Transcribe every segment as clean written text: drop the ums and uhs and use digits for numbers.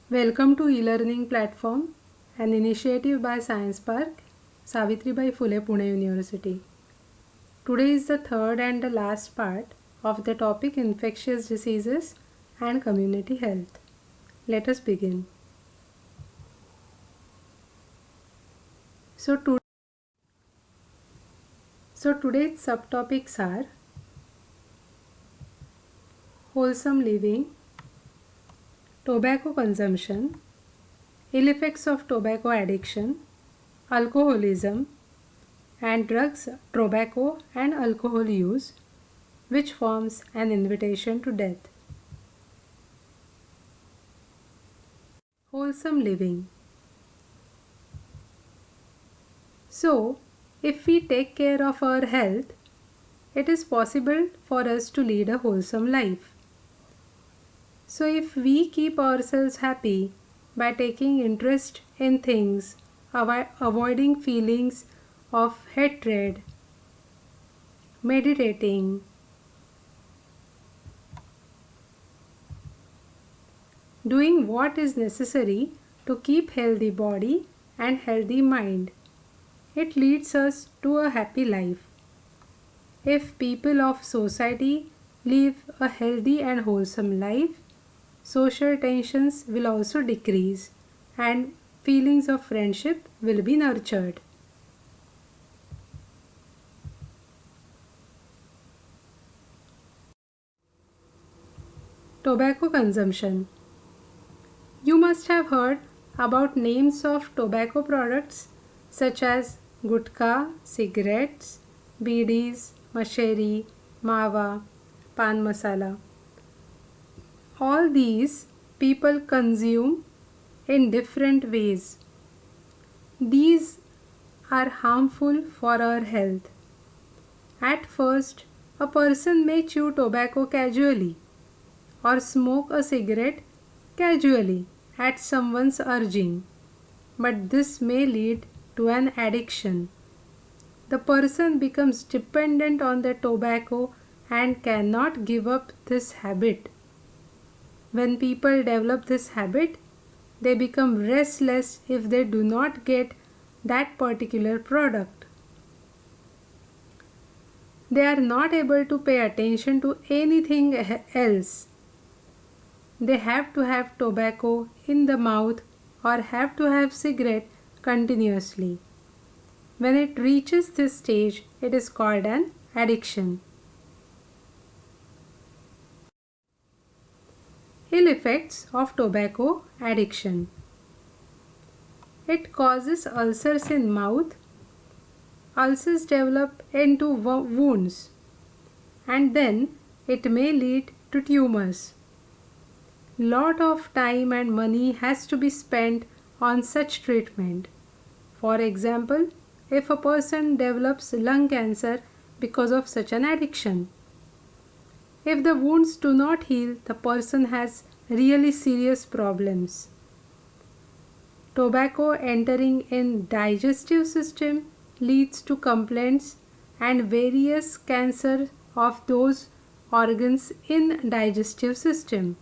Welcome to e-learning platform, an initiative by Science Park, Savitribai Phule Pune University. Today is the third and the last part of the topic infectious diseases and community health. Let us begin. So, today's subtopics are wholesome living, tobacco consumption, ill effects of tobacco addiction, alcoholism, and drugs, tobacco, and alcohol use, which forms an invitation to death. Wholesome living. So, if we take care of our health, it is possible for us to lead a wholesome life. So, if we keep ourselves happy by taking interest in things, avoiding feelings of hatred, meditating, doing what is necessary to keep healthy body and healthy mind, it leads us to a happy life. If people of society live a healthy and wholesome life, social tensions will also decrease and feelings of friendship will be nurtured. Tobacco consumption. You must have heard about names of tobacco products such as gutka, cigarettes, bidis, masheri, mawa, pan masala. All these people consume in different ways. These are harmful for our health. At first, a person may chew tobacco casually or smoke a cigarette casually at someone's urging, but this may lead to an addiction. The person becomes dependent on the tobacco and cannot give up this habit. When people develop this habit, they become restless if they do not get that particular product. They are not able to pay attention to anything else. They have to have tobacco in the mouth or have to have cigarette continuously. When it reaches this stage, it is called an addiction. Ill effects of tobacco addiction. It causes ulcers in mouth. Ulcers develop into wounds and then it may lead to tumors. Lot of time and money has to be spent on such treatment. For example, if a person develops lung cancer because of such an addiction, if the wounds do not heal, the person has really serious problems. Tobacco entering in digestive system leads to complaints and various cancer of those organs in digestive system.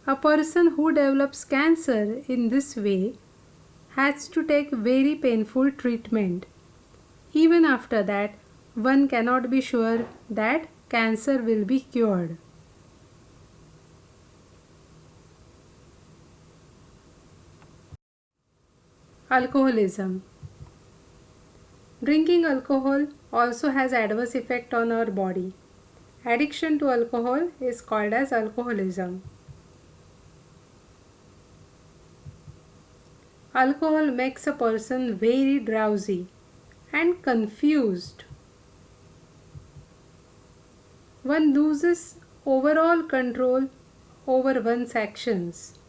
A person who develops cancer in this way has to take very painful treatment. Even after that, one cannot be sure that cancer will be cured. Alcoholism. Drinking alcohol also has adverse effect on our body. Addiction to alcohol is called as alcoholism. Alcohol makes a person very drowsy and confused. One loses overall control over one's actions.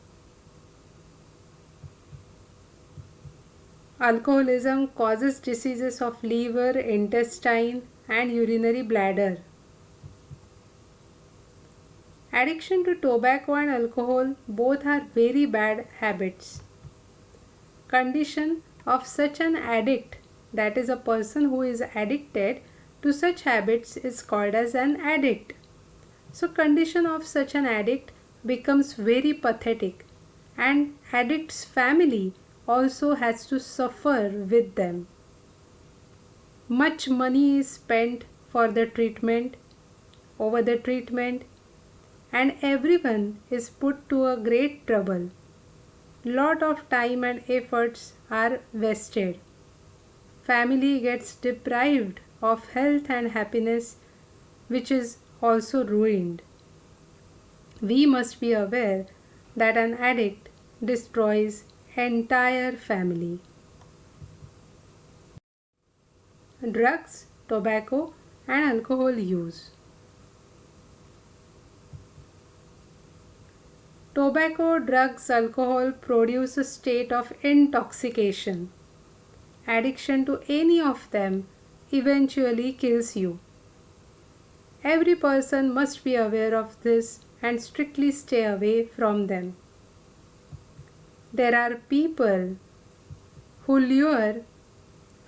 Alcoholism causes diseases of liver, intestine, and urinary bladder. Addiction to tobacco and alcohol both are very bad habits. Condition of such an addict, that is a person who is addicted to such habits, is called as an addict. So condition of such an addict becomes very pathetic, and addict's family also has to suffer with them. Much money is spent for the treatment, over the treatment, and everyone is put to a great trouble. Lot of time and efforts are wasted. Family gets deprived of health and happiness, which is also ruined. We must be aware that an addict destroys entire family. Drugs, tobacco, and alcohol use. Tobacco, drugs, alcohol produce a state of intoxication. Addiction to any of them eventually kills you. Every person must be aware of this and strictly stay away from them. There are people who lure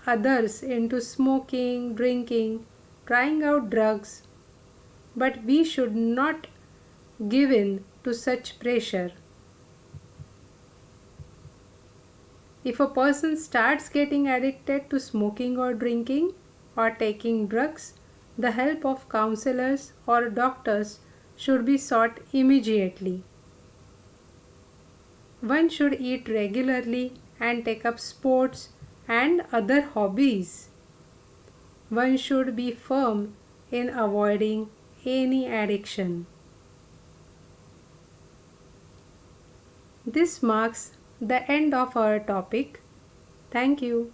others into smoking, drinking, trying out drugs, but we should not give in to such pressure. If a person starts getting addicted to smoking or drinking or taking drugs, the help of counselors or doctors should be sought immediately. One should eat regularly and take up sports and other hobbies. One should be firm in avoiding any addiction. This marks the end of our topic. Thank you.